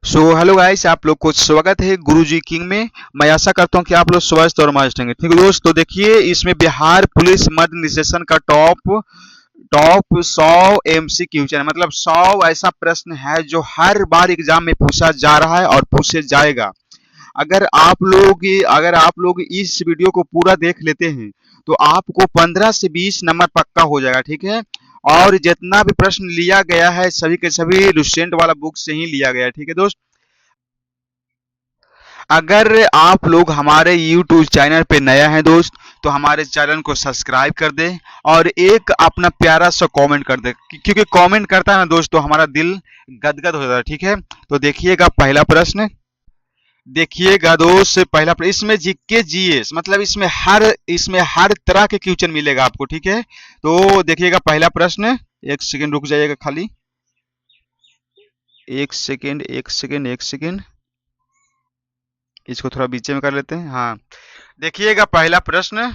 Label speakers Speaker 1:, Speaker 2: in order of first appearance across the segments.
Speaker 1: Hello guys, आप लोग को स्वागत है गुरुजी किंग में। मैं आशा करता हूँ कि आप लोग स्वस्थ और मस्त होंगे। ठीक है दोस्त, तो देखिए इसमें बिहार पुलिस मध्य निदेशन का टॉप टॉप 100 एमसीक्यू है, मतलब 100 ऐसा प्रश्न है जो हर बार एग्जाम में पूछा जा रहा है और पूछे जाएगा। अगर आप लोग इस वीडियो को पूरा देख लेते हैं तो आपको 15 से 20 नंबर पक्का हो जाएगा। ठीक है, और जितना भी प्रश्न लिया गया है सभी के सभी लुसेंट वाला बुक से ही लिया गया है। ठीक है दोस्त, अगर आप लोग हमारे YouTube चैनल पे नया है दोस्त, तो हमारे चैनल को सब्सक्राइब कर दे और एक अपना प्यारा सा कमेंट कर दे, क्योंकि कमेंट करता है ना दोस्त तो हमारा दिल गदगद हो जाता है। ठीक है, तो देखिएगा पहला प्रश्न। देखिएगा दोस्त, पहला प्रश्न इसमें जीके जीएस, मतलब इसमें हर तरह के क्वेश्चन मिलेगा आपको। ठीक है, तो देखिएगा पहला प्रश्न। एक सेकंड रुक जाइएगा खाली, एक सेकंड। इसको थोड़ा बीचे में कर लेते हैं। हाँ, देखिएगा पहला प्रश्न।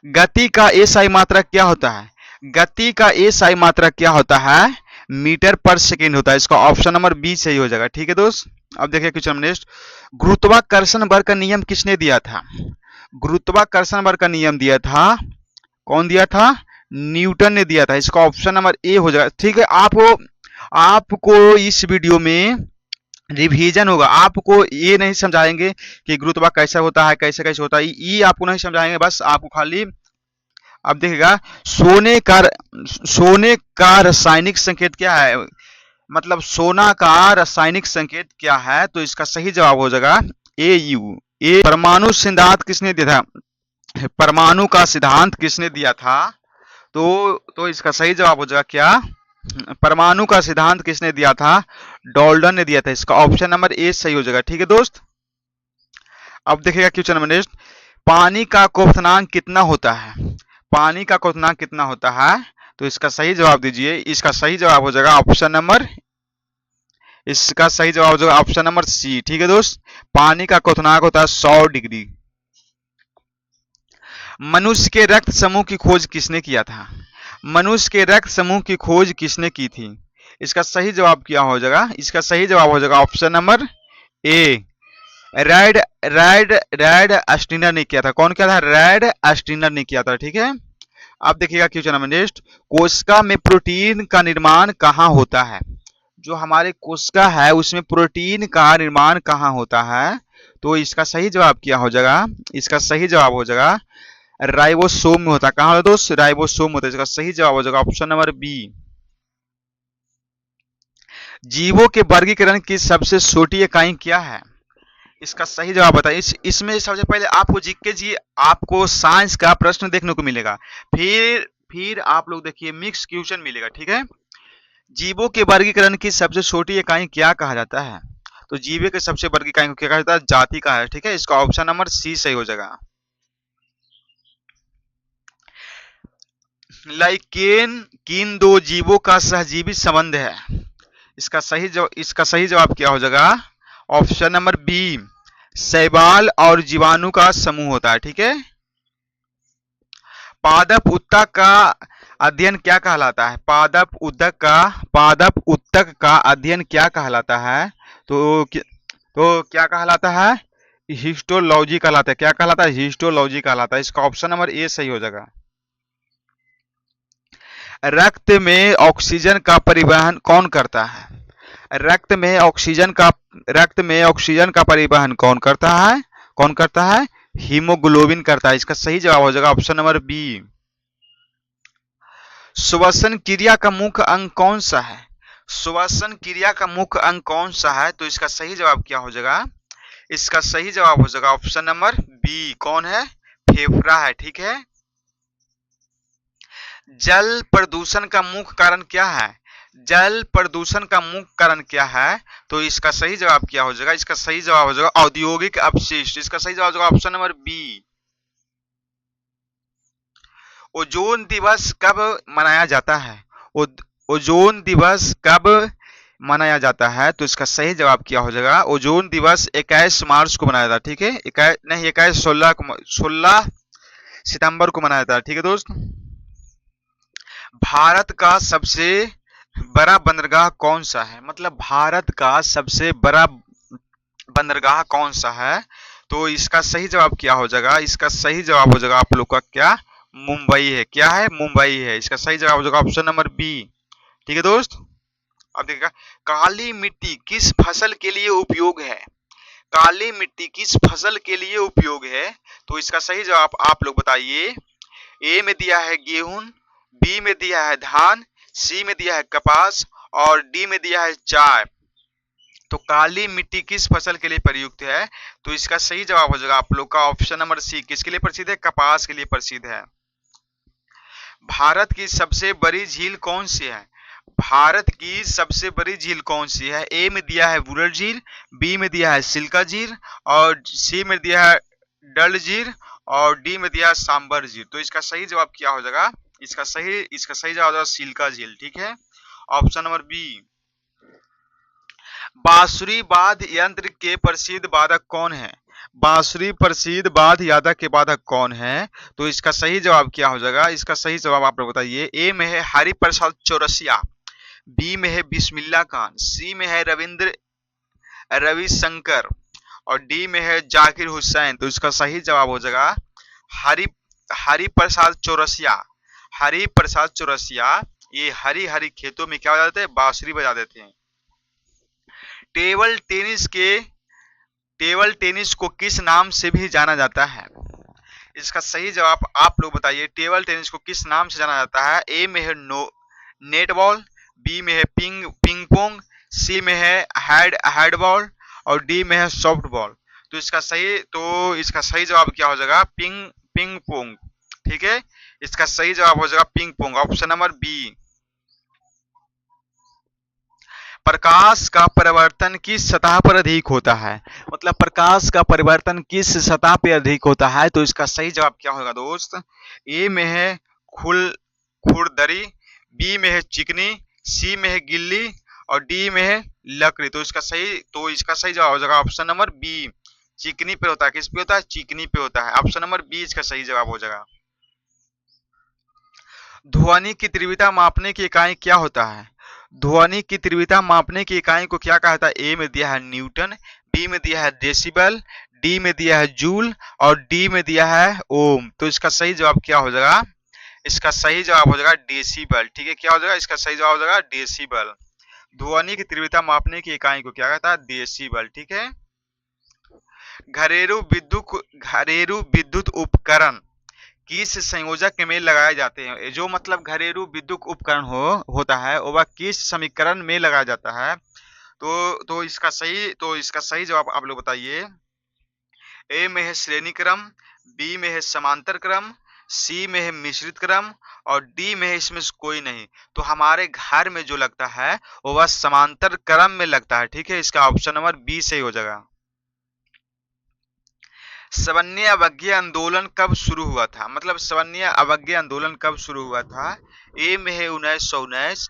Speaker 1: गति का एसआई मात्रक क्या होता है? गति का एसआई मात्रक क्या होता है? मीटर पर सेकेंड होता है। इसका ऑप्शन नंबर बी सही हो जाएगा। ठीक है दोस्त, अब देखिए क्वेश्चन नेक्स्ट। गुरुत्वाकर्षण बल का नियम किसने दिया था? गुरुत्वाकर्षण बल का नियम दिया था, कौन दिया था? न्यूटन ने दिया था। इसका ऑप्शन नंबर ए हो जाएगा। ठीक है, आपको आपको इस वीडियो में रिवीजन होगा। आपको ये नहीं समझाएंगे कि गुरुत्वा कैसा होता है, कैसे कैसे होता है, ये आपको नहीं समझाएंगे। बस आपको खाली, अब देखिएगा, सोने का रासायनिक संकेत क्या है, मतलब सोना का रासायनिक संकेत क्या है? तो इसका सही जवाब हो जाएगा ए यू ए। परमाणु सिद्धांत किसने दिया था? परमाणु का सिद्धांत किसने दिया था? तो इसका सही जवाब हो जाएगा क्या? परमाणु का सिद्धांत किसने दिया था? डॉल्टन ने दिया था। इसका ऑप्शन नंबर ए सही हो जाएगा। ठीक है दोस्त, अब देखिएगा क्वेश्चन नंबर नेक्स्ट। पानी का क्वथनांक कितना होता है? पानी का क्वथनांक कितना होता है? तो इसका सही जवाब दीजिए। इसका सही जवाब हो जाएगा ऑप्शन नंबर, इसका सही जवाब हो जाएगा ऑप्शन नंबर सी। ठीक है दोस्त, पानी का क्वथनांक होता है 100 डिग्री। मनुष्य के रक्त समूह की खोज किसने किया था? मनुष्य के रक्त समूह की खोज किसने की थी? इसका सही जवाब क्या हो जाएगा? इसका सही जवाब हो जाएगा option number A, red red red अस्टिनर ने किया था। कौन किया था? रेड अस्टिनर ने किया था। ठीक है, अब देखिएगा क्वेश्चन नंबर नेक्स्ट। कोशिका में प्रोटीन का निर्माण कहाँ होता है? जो हमारे कोशिका है उसमें प्रोटीन का निर्माण कहाँ होता है? तो इसका सही जवाब क्या हो जाएगा? इसका सही जवाब हो जाएगा राइबोसोम में होता है। कहाँ होता है दोस्त? राइबोसोम होता है। इसका सही जवाब हो जाएगा ऑप्शन नंबर बी। जीवों के वर्गीकरण की सबसे छोटी इकाई क्या है? इसका सही जवाब बताइए। इसमें सबसे पहले आपको जीके जी आपको साइंस का प्रश्न देखने को मिलेगा, फिर आप लोग देखिए मिक्स क्वेश्चन मिलेगा। ठीक है, जीवों के वर्गीकरण की सबसे छोटी इकाई क्या कहा जाता है? तो जीवों के सबसे वर्गीकरण इकाई को क्या कहा जाता है? जाति का है। ठीक है, इसका ऑप्शन नंबर सी सही हो जाएगा। लाइकेन किन दो जीवों का सहजीवी संबंध है? इसका सही जवाब क्या हो जाएगा? ऑप्शन नंबर बी, शैवाल और जीवाणु का समूह होता है। ठीक है, पादप ऊतक का अध्ययन क्या कहलाता है? पादप ऊतक का अध्ययन क्या कहलाता है? तो क्या कहलाता है? हिस्टोलॉजी कहलाता है। क्या कहलाता है? हिस्टोलॉजी कहलाता है। इसका ऑप्शन नंबर ए सही हो जाएगा। रक्त में ऑक्सीजन का परिवहन कौन करता है? रक्त में ऑक्सीजन का परिवहन कौन करता है? हीमोग्लोबिन करता है। इसका सही जवाब हो जाएगा ऑप्शन नंबर बी। श्वसन क्रिया का मुख्य अंग कौन सा है? श्वसन क्रिया का मुख्य अंग कौन सा है? तो इसका सही जवाब क्या हो जाएगा? इसका सही जवाब हो जाएगा ऑप्शन नंबर बी। कौन है? फेफड़ा है। ठीक है, जल प्रदूषण का मुख्य कारण क्या है? जल प्रदूषण का मुख्य कारण क्या है? तो इसका सही जवाब क्या हो जाएगा? इसका सही जवाब हो जाएगा औद्योगिक अपशिष्ट। इसका सही जवाब हो जाएगा ऑप्शन नंबर बी। ओजोन दिवस कब मनाया जाता है? ओजोन दिवस कब मनाया जाता है? तो इसका सही जवाब क्या हो जाएगा? ओजोन दिवस 21 मार्च को मनाया जाता है। ठीक है, 16 सितंबर को मनाया जाता है। ठीक है दोस्त, भारत का सबसे बड़ा बंदरगाह कौन सा है, मतलब भारत का सबसे बड़ा बंदरगाह कौन सा है। तो इसका सही जवाब क्या हो जाएगा, इसका सही जवाब हो जाएगा आप लोग का क्या, मुंबई है। क्या है, मुंबई है। इसका सही जवाब हो जाएगा ऑप्शन नंबर बी। ठीक है दोस्त। अब देखिएगा, काली मिट्टी किस फसल के लिए उपयोग है, काली मिट्टी किस फसल के लिए उपयोग है। तो इसका सही जवाब आप लोग बताइए। ए में दिया है गेहूं, बी में दिया है धान, सी में दिया है कपास और डी में दिया है चाय। तो काली मिट्टी किस फसल के लिए प्रयुक्त है। तो इसका सही जवाब हो जाएगा आप लोग का ऑप्शन नंबर सी। किसके लिए प्रसिद्ध है, कपास के लिए प्रसिद्ध है। भारत की सबसे बड़ी झील कौन सी है, भारत की सबसे बड़ी झील कौन सी है। ए में दिया है बुरल झील, बी में दिया है सिल्का झील और सी में दिया है डल झील और डी में दिया है सांबर झील। तो इसका सही जवाब क्या हो जाएगा, इसका सही जवाब हो जाएगा सिल्का झील। ठीक है, ऑप्शन नंबर बी। बांसुरी वाद्य यंत्र के प्रसिद्ध वादक कौन है, बांसुरी प्रसिद्ध वाद्य यंत्र के वादक कौन है। तो इसका सही जवाब क्या हो जाएगा, इसका सही जवाब आप लोग बताइए। ए में है हरिप्रसाद चौरसिया, बी में है बिस्मिल्लाह खान, सी में है रविशंकर और डी में है जाकिर हुसैन। तो इसका सही जवाब हो जाएगा हरि हरिप्रसाद चौरसिया। हरिप्रसाद चौरसिया ये हरी हरी खेतों में क्या बजा देते हैं, बांसुरी बजा देते हैं। टेबल टेनिस के टेबल टेनिस को किस नाम से भी जाना जाता है। इसका सही जवाब आप लोग बताइए। टेबल टेनिस को किस नाम से जाना जाता है। ए में है नेट बॉल, बी में है पिंग पोंग, सी में है हेड बॉल और डी में है सॉफ्ट बॉल। तो इसका सही जवाब क्या हो जाएगा, पिंग पोंग। ठीक है, इसका सही जवाब हो जाएगा ping pong, option number B. प्रकाश का परिवर्तन किस सतह पर अधिक होता है, मतलब प्रकाश का परिवर्तन किस सतह पे अधिक होता है। तो इसका सही जवाब क्या होगा दोस्त। ए में है खुल खुरदरी, बी में है चिकनी, सी में है गिल्ली और डी में है लकड़ी। तो इसका सही जवाब हो जाएगा ऑप्शन नंबर बी। चिकनी पे होता है, किस पे होता है, चिकनी पे होता है। ऑप्शन नंबर बी इसका सही जवाब हो जाएगा। ध्वनि की तीव्रता मापने की इकाई क्या होता है, ध्वनि की तीव्रता मापने की इकाई को क्या कहा जाता है। ए में दिया है न्यूटन, बी में दिया है डेसिबल, डी में दिया है जूल और डी में दिया है ओम। तो इसका सही जवाब क्या हो जाएगा, इसका सही जवाब हो जाएगा डेसिबल। ठीक है, क्या हो जाएगा, इसका सही जवाब हो जाएगा डेसिबल। ध्वनि की तीव्रता मापने की इकाई को क्या कहता है, डेसिबल। ठीक है। घरेलू विद्युत उपकरण किस संयोजक में लगाए जाते हैं, जो मतलब घरेलू विद्युत उपकरण होता है वह किस समीकरण में लगाया जाता है। तो इसका सही जवाब आप लोग बताइए। ए में है श्रेणी क्रम, बी में है समांतर क्रम, सी में है मिश्रित क्रम और डी में है इसमें से कोई नहीं। तो हमारे घर में जो लगता है वो वह समांतर क्रम में लगता है। ठीक है, इसका ऑप्शन नंबर बी सही हो जाएगा। सवर्णीय अवज्ञा आंदोलन कब शुरू हुआ था, मतलब सवर्णीय अवज्ञा आंदोलन कब शुरू हुआ था। ए में है 1919,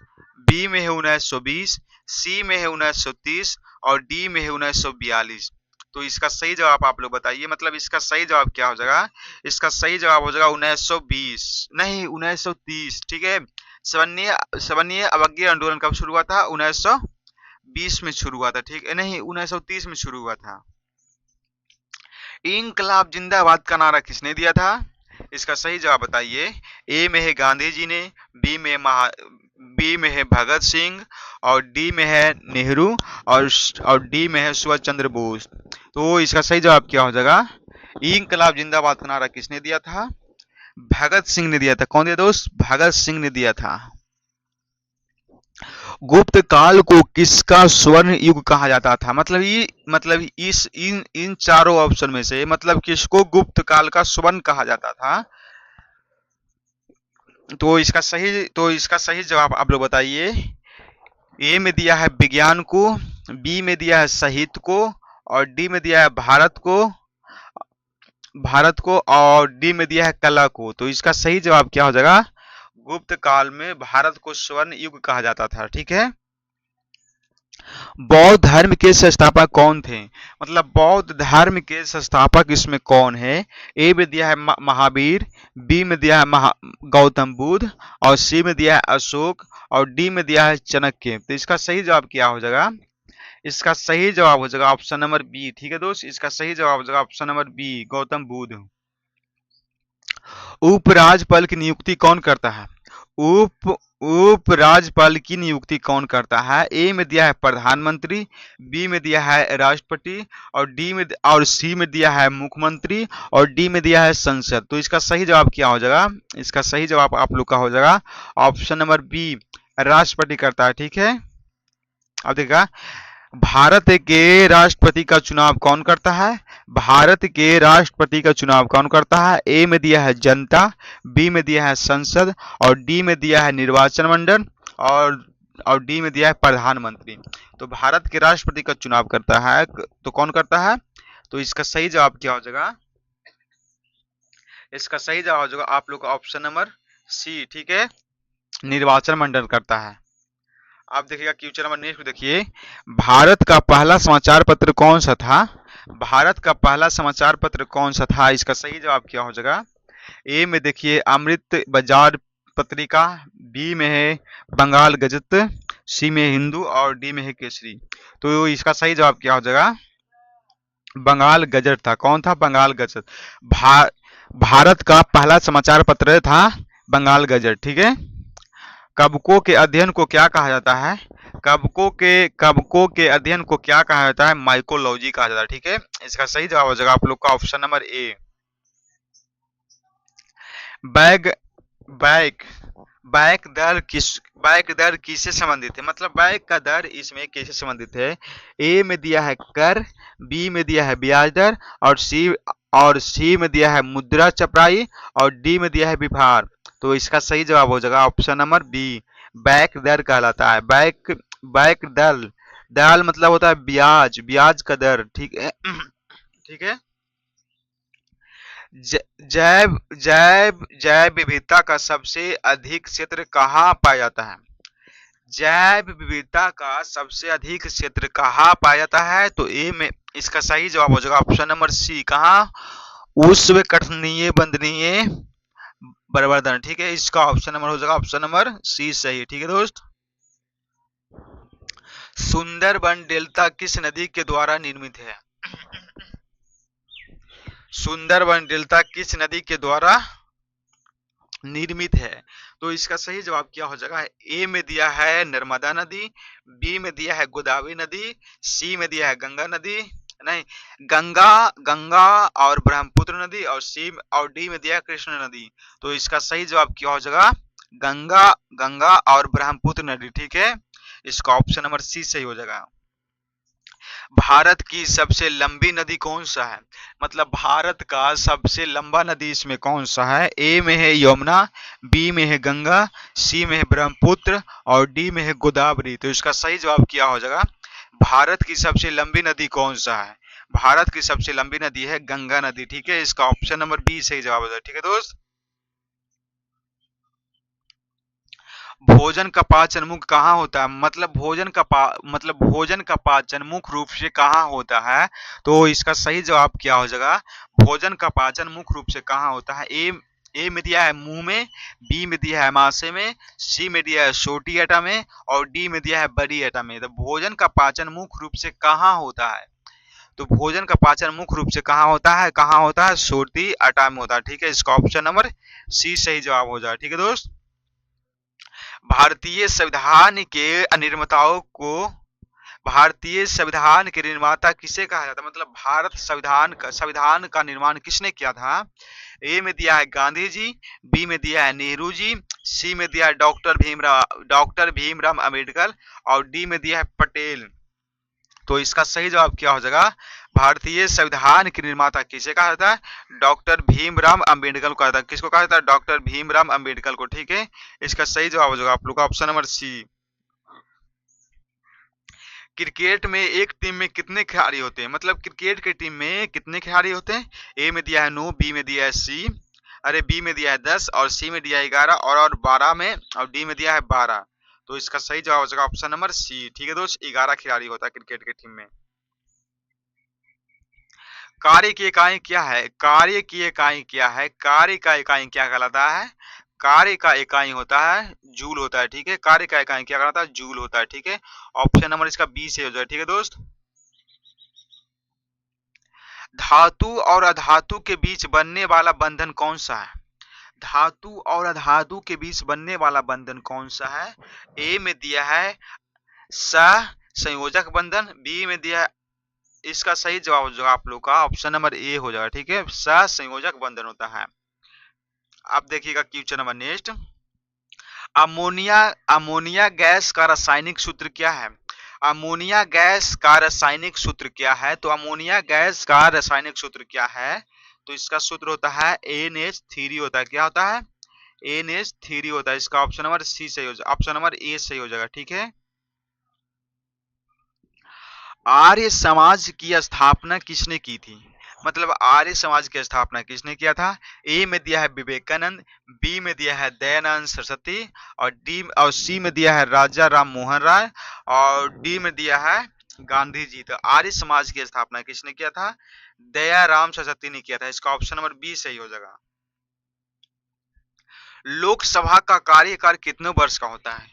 Speaker 1: बी में है 1920, सी में है 1930 और डी में है 1942। तो इसका सही जवाब आप लोग बताइए, मतलब इसका सही जवाब क्या हो जाएगा, इसका सही जवाब हो जाएगा 1920 नहीं 1930। ठीक है, सवर्णीय अवज्ञा आंदोलन कब शुरू हुआ था, 1920 में शुरू हुआ था। ठीक है, नहीं 1930 में शुरू हुआ था। इंकलाब जिंदाबाद का नारा किसने दिया था, इसका सही जवाब बताइए। ए में है गांधी जी ने, बी में है भगत सिंह और डी में है नेहरू और डी में है सुभाष चंद्र बोस। तो इसका सही जवाब क्या हो जाएगा, इंकलाब जिंदाबाद का नारा किसने दिया था, भगत सिंह ने दिया था। कौन दिया दोस्त, भगत सिंह ने दिया था। गुप्त काल को किसका स्वर्ण युग कहा जाता था, मतलब इस इन इन चारों ऑप्शन में से मतलब किसको गुप्त काल का स्वर्ण कहा जाता था। तो इसका सही जवाब आप लोग बताइए। ए में दिया है विज्ञान को, बी में दिया है साहित्य को और डी में दिया है भारत को और डी में दिया है कला को। तो इसका सही जवाब क्या हो जाएगा, गुप्त काल में भारत को स्वर्ण युग कहा जाता था। ठीक है, बौद्ध धर्म के संस्थापक कौन थे? मतलब बौद्ध धर्म के संस्थापक इसमें कौन है? ए में दिया है महावीर, बी में दिया है गौतम बुद्ध, और सी में दिया है अशोक, और डी में दिया है चाणक्य। तो इसका सही जवाब क्या हो जाएगा? इसका सही जवाब हो जाएगा ऑप्शन नंबर बी। ठीक है दोस्त, इसका सही जवाब हो जाएगा option number B, Gautam Buddha. उपराज्यपाल की नियुक्ति कौन करता है? उप उपराज्यपाल की नियुक्ति कौन करता है? ए में दिया है प्रधानमंत्री, बी में दिया है राष्ट्रपति, और सी में दिया है मुख्यमंत्री, और डी में दिया है संसद। तो इसका सही जवाब क्या हो जाएगा? इसका सही जवाब आप लोग का हो जाएगा ऑप्शन नंबर बी, राष्ट्रपति करता है। ठीक है, अब देखा, भारत के राष्ट्रपति का चुनाव कौन करता है? भारत के राष्ट्रपति का चुनाव कौन करता है? ए में दिया है जनता, बी में दिया है संसद, और डी में दिया है निर्वाचन मंडल, और डी में दिया है प्रधानमंत्री। तो भारत के राष्ट्रपति का चुनाव करता है, तो कौन करता है? तो इसका सही जवाब क्या हो जाएगा? इसका सही जवाब हो जाएगा आप लोग का ऑप्शन नंबर सी। ठीक है, निर्वाचन मंडल करता है। आप देखिएगा क्वेश्चन नंबर नेक्स्ट देखिए, भारत का पहला समाचार पत्र कौन सा था? भारत का पहला समाचार पत्र कौन सा था? इसका सही जवाब क्या हो जाएगा? ए में देखिए अमृत बाजार पत्रिका, बी में है बंगाल गजत, सी में हिंदू, और डी में है केसरी। तो इसका सही जवाब क्या हो जाएगा? बंगाल गजट था। कौन था? बंगाल गजट। भारत का पहला समाचार पत्र था बंगाल गजट। ठीक है, कवकों के अध्ययन को क्या कहा जाता है? कवकों के अध्ययन को क्या कहा जाता है? माइकोलॉजी कहा जाता है। ठीक है, इसका सही जवाब हो जाएगा आप लोग का ऑप्शन नंबर ए। बैग बैक बैक दर किससे संबंधित है? मतलब बैक का दर इसमें किससे संबंधित है? ए में दिया है कर, बी में दिया है ब्याज दर, और सी में दिया है मुद्रा चपराई, और डी में दिया है विभार। तो इसका सही जवाब हो जाएगा ऑप्शन नंबर बी, बैक दर कहलाता है। बैक दर, दर मतलब होता है ब्याज, ब्याज का दर। ठीक है ठीक है, जैव जैव जैव विविधता का सबसे अधिक क्षेत्र कहाँ पाया जाता है? जैव विविधता का सबसे अधिक क्षेत्र कहाँ पाया जाता है? तो ए में इसका सही जवाब हो जाएगा ऑप्शन नंबर सी, कहाँ? उष्णकटिबंधीय बंधनीय प्रवर्धन। ठीक है, इसका ऑप्शन नंबर हो जाएगा ऑप्शन नंबर सी सही है। ठीक है दोस्त, सुंदरबन डेल्टा किस नदी के द्वारा निर्मित है? सुंदरबन डेल्टा किस नदी के द्वारा निर्मित है? तो इसका सही जवाब क्या हो जाएगा? ए में दिया है नर्मदा नदी, बी में दिया है गोदावरी नदी, सी में दिया है गंगा नदी, नहीं, गंगा गंगा और ब्रह्मपुत्र नदी, और डी में दिया है कृष्ण नदी। तो इसका सही जवाब क्या हो जाएगा? गंगा गंगा और ब्रह्मपुत्र नदी। ठीक है, इसका ऑप्शन नंबर सी सही हो जाएगा। भारत की सबसे लंबी नदी कौन सा है? मतलब भारत का सबसे लंबा नदी इसमें कौन सा है? ए में है यमुना, बी में है गंगा, सी में है ब्रह्मपुत्र, और डी में है गोदावरी। तो इसका सही जवाब क्या हो जाएगा? भारत की सबसे लंबी नदी कौन सा है? भारत की सबसे लंबी नदी है गंगा नदी। ठीक है, इसका ऑप्शन नंबर बी सही जवाब हो जाएगा। ठीक है दोस्त, भोजन का पाचन मुख्य कहाँ होता है? मतलब भोजन का पाचन मुख्य रूप से कहाँ होता है? तो इसका सही जवाब क्या हो जाएगा? भोजन का पाचन मुख्य रूप से कहाँ होता है? ए में दिया है मुंह में, बी में दिया है माशे में, सी में दिया है छोटी आटा में, और डी में दिया है बड़ी आटा में। तो भोजन का पाचन मुख्य रूप से कहाँ होता है? तो भोजन का पाचन मुख्य रूप से कहाँ होता है? कहाँ होता है? छोटी आटा में होता है। ठीक है, इसका ऑप्शन नंबर सी सही जवाब हो जाए। ठीक है दोस्त, भारतीय संविधान के निर्माताओं को भारतीय संविधान के निर्माता किसे कहा जाता है? मतलब भारत संविधान का निर्माण किसने किया था? ए में दिया है गांधी जी, बी में दिया है नेहरू जी, सी में दिया है डॉक्टर भीमराव अम्बेडकर, और डी में दिया है पटेल। तो इसका सही जवाब क्या हो जाएगा? भारतीय संविधान के निर्माता किसे कहा जाता है? डॉक्टर भीमराव अम्बेडकर को कहा जाता है। किसको कहा जाता है? डॉक्टर भीमराव अम्बेडकर को। ठीक है, इसका सही जवाब हो जाएगा आप लोग का ऑप्शन नंबर सी। क्रिकेट में एक टीम में कितने खिलाड़ी होते हैं? मतलब क्रिकेट की टीम में कितने खिलाड़ी होते हैं? ए में दिया है 9, बी में दिया है बी में दिया है 10, और सी में दिया है 11, और 12 में, और डी में दिया है 12। तो इसका सही जवाब हो जाएगा ऑप्शन नंबर सी। ठीक है दोस्त, 11 खिलाड़ी होता है क्रिकेट की टीम में। कार्य की इकाई क्या है? कार्य की इकाई क्या है? कार्य का इकाई क्या कहलाता है? कार्य का इकाई होता है जूल होता है। ठीक है, कार्य का इकाई क्या कहलाता है? जूल होता है। ठीक है, ऑप्शन नंबर इसका बी से हो जाएगा। ठीक है दोस्त, धातु और अधातु के बीच बनने वाला बंधन कौन सा है? धातु और अधातु के बीच बनने वाला बंधन कौन सा है? ए में दिया है सह संयोजक बंधन, बी में दिया है, इसका सही जवाब हो जाएगा आप लोग का ऑप्शन नंबर ए हो जाएगा। ठीक है, सह संयोजक बंधन होता है। अब देखिएगा question number next, ammonia ammonia gas का रासायनिक सूत्र क्या है? अमोनिया गैस का रासायनिक सूत्र क्या है? तो अमोनिया गैस का रासायनिक सूत्र क्या है? तो इसका सूत्र होता है NH3 होता है। क्या होता है? NH3 होता है। इसका ऑप्शन नंबर सी सही हो जाएगा, ऑप्शन नंबर ए सही हो जाएगा। ठीक है, आर्य समाज की स्थापना किसने की थी? मतलब आर्य समाज की स्थापना किसने किया था? ए में दिया है विवेकानंद, बी में दिया है दयानंद सरस्वती, और डी और सी में दिया है राजा राम मोहन राय, और डी में दिया है गांधी जी। तो आर्य समाज की स्थापना किसने किया था? दयाराम सरस्वती ने किया था। इसका ऑप्शन नंबर बी सही हो जाएगा। लोकसभा का कार्यकाल कितने वर्ष का होता है?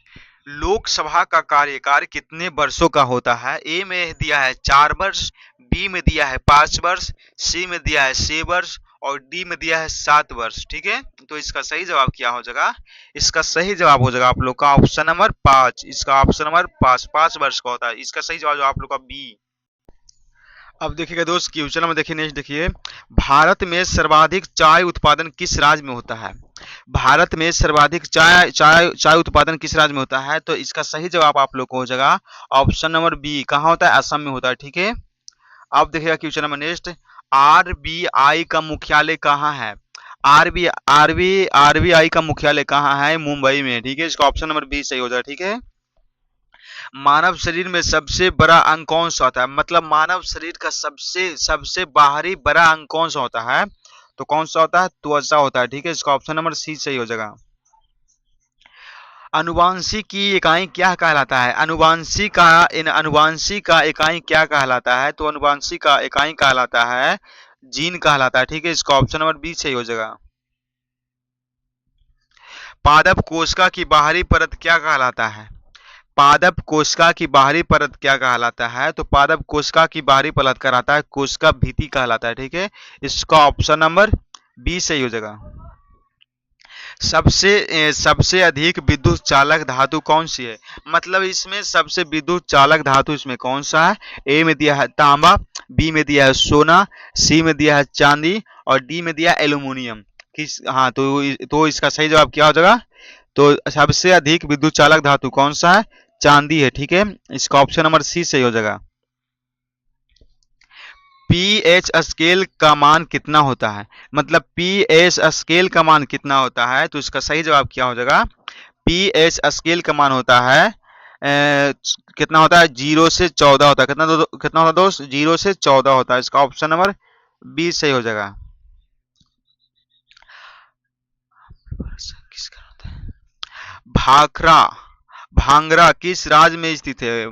Speaker 1: लोकसभा का कार्यकाल कितने वर्षों का होता है? ए में दिया है 4 वर्ष, बी में दिया है 5 वर्ष, सी में दिया है 6 वर्ष, और डी में दिया है 7 वर्ष। ठीक है, तो इसका सही जवाब क्या हो जाएगा? इसका सही जवाब हो जाएगा आप लोग का ऑप्शन नंबर 5। इसका ऑप्शन नंबर 5 वर्ष का होता है। इसका सही जवाब आप लोग का बी। अब देखिएगा दोस्त क्वेश्चन में देखिए नेक्स्ट देखिए, भारत में सर्वाधिक चाय उत्पादन किस राज्य में होता है? भारत में सर्वाधिक चाय चाय चाय उत्पादन किस राज्य में होता है? तो इसका सही जवाब आप लोग को हो जाएगा ऑप्शन नंबर बी। कहाँ होता है? असम में होता है। ठीक है, अब देखिएगा क्वेश्चन नंबर नेक्स्ट, RBI का मुख्यालय कहाँ है? RBI का मुख्यालय कहाँ है? मुंबई में। ठीक है, इसका ऑप्शन नंबर बी सही हो जाएगा। ठीक है, मानव शरीर में सबसे बड़ा अंग कौन सा होता है? मतलब मानव शरीर का सबसे सबसे बाहरी बड़ा अंग कौन सा होता है? तो कौन सा होता है? त्वचा होता है। ठीक है, इसका ऑप्शन नंबर सी सही हो जाएगा। अनुवांशिक की इकाई क्या कहलाता है? अनुवांशिक का इकाई क्या कहलाता है? तो अनुवांशिक का इकाई कहलाता है जीन कहलाता है। ठीक है, इसका ऑप्शन नंबर बी सही हो जाएगा। पादप कोशिका की बाहरी परत क्या कहलाता है? पादप कोशिका की बाहरी परत क्या कहलाता है? तो पादप कोशिका की बाहरी परत कहलाता है कोशिका भित्ति कहलाता है। ठीक है, इसका ऑप्शन नंबर बी सही हो जाएगा। सबसे अधिक विद्युत चालक धातु कौन सी है? मतलब इसमें सबसे विद्युत चालक धातु इसमें कौन सा है? ए में दिया है तांबा, बी में दिया है सोना, सी में दिया है चांदी, और डी में दिया है एल्यूमिनियम। किस हाँ तो इसका सही जवाब क्या हो जाएगा? तो सबसे अधिक विद्युत चालक धातु कौन सा है? चांदी है। ठीक है, इसका ऑप्शन नंबर सी सही हो जाएगा। पीएच स्केल का मान कितना होता है? मतलब पीएच स्केल का मान कितना होता है? तो इसका सही जवाब क्या हो जाएगा? पीएच स्केल का मान होता है कितना होता है? 0 से 14 होता है। कितना होता है दोस्त? 0 से 14 होता है। इसका ऑप्शन नंबर बी सही हो जाएगा। किसका होता है? भाखरा भांगरा किस राज्य में स्थित है?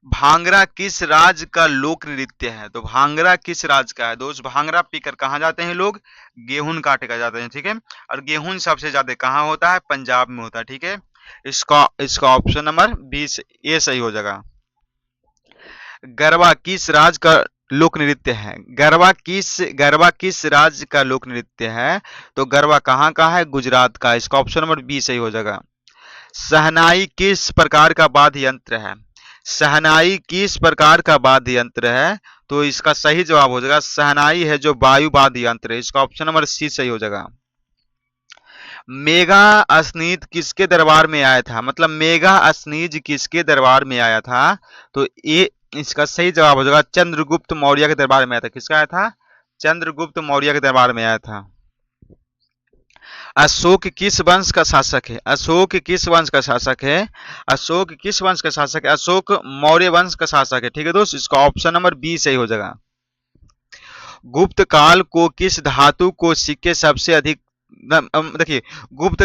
Speaker 1: भांगरा किस राज्य का लोक नृत्य है? तो भांगरा किस राज्य का है दोस्त? भांगरा पीकर कहाँ जाते हैं लोग? गेहूं काटे का जाते हैं। ठीक है, और गेहूं सबसे ज्यादा कहाँ होता है? पंजाब में होता है। ठीक है, इसका इसका ऑप्शन नंबर 20 ए सही हो जाएगा। गरबा किस राज्य का लोक नृत्य है? गरबा किस राज्य का लोक नृत्य है? तो गरबा कहाँ का है? गुजरात का। इसका ऑप्शन नंबर बी सही हो जाएगा। शहनाई किस प्रकार का वाद्य यंत्र है? शहनाई किस प्रकार का वाद्य यंत्र है? तो इसका सही जवाब हो जाएगा शहनाई है जो वायु वाद्य यंत्र है। इसका ऑप्शन नंबर सी सही हो जाएगा। मेगा अस्नीज किसके दरबार में आया था? मतलब मेगा अस्नीज किसके दरबार में आया था? तो ये इसका सही जवाब हो जाएगा चंद्रगुप्त मौर्य के दरबार में आया था। किसका आया था? चंद्रगुप्त मौर्य के दरबार में आया था। अशोक किस वंश का शासक है? अशोक किस वंश का शासक है? अशोक किस वंश का शासक है? अशोक मौर्य वंश का शासक है। ठीक है दोस्त, इसका ऑप्शन नंबर बी सही हो जाएगा। गुप्त काल को किस धातु को सिक्के सबसे अधिक देखिए, गुप्त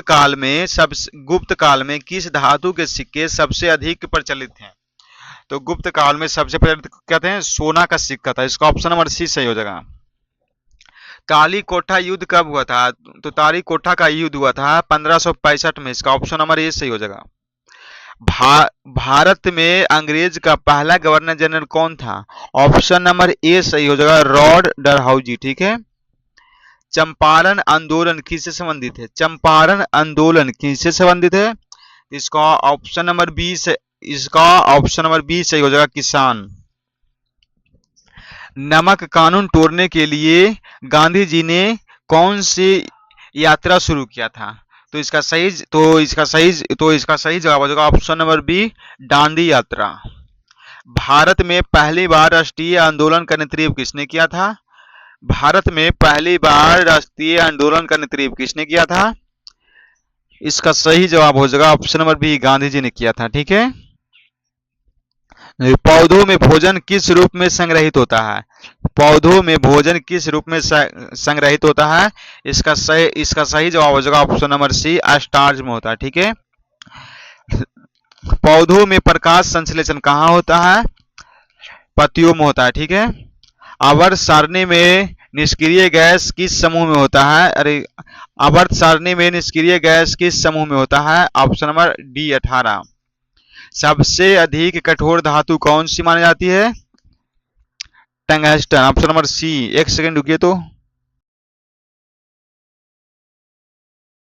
Speaker 1: काल में किस धातु के सिक्के सबसे अधिक प्रचलित हैं? तो गुप्त काल में सबसे प्रचलित कहते हैं सोना का सिक्का था। इसका ऑप्शन नंबर सी सही हो जाएगा। काली कोठा युद्ध कब हुआ था? तो ताली कोठा का युद्ध हुआ था 1565 में। इसका ऑप्शन नंबर ए सही हो जाएगा। भारत में अंग्रेज का पहला गवर्नर जनरल कौन था? ऑप्शन नंबर ए सही हो जाएगा, लॉर्ड डलहौजी। ठीक है। चंपारण आंदोलन किससे संबंधित है? चंपारण आंदोलन किससे संबंधित है? इसका ऑप्शन नंबर बी सही हो जाएगा, किसान। नमक कानून तोड़ने के लिए गांधी जी ने कौन सी यात्रा शुरू किया था? तो इसका सही जवाब हो जाएगा ऑप्शन नंबर बी, दांडी यात्रा। भारत में पहली बार राष्ट्रीय आंदोलन का नेतृत्व किसने किया था? भारत में पहली बार राष्ट्रीय आंदोलन का नेतृत्व किसने किया था? इसका सही जवाब हो जाएगा option number B, Gandhi ji ने किया था। ठीक है। पौधों में भोजन किस रूप में संग्रहित होता है? पौधों में भोजन किस रूप में संग्रहित होता है? इसका सही जवाब हो जाएगा ऑप्शन नंबर सी, स्टार्च में होता है। ठीक है। पौधों में प्रकाश संश्लेषण कहाँ होता है? पत्तियों में होता है। ठीक है। आवर्त सारणी में निष्क्रिय गैस किस समूह में होता है? आवर्त सारणी में निष्क्रिय गैस किस समूह में होता है? Option number D, 18। सबसे अधिक कठोर धातु कौन सी मानी जाती है? टंगस्टन। Option number C. एक सेकंड रुकिए तो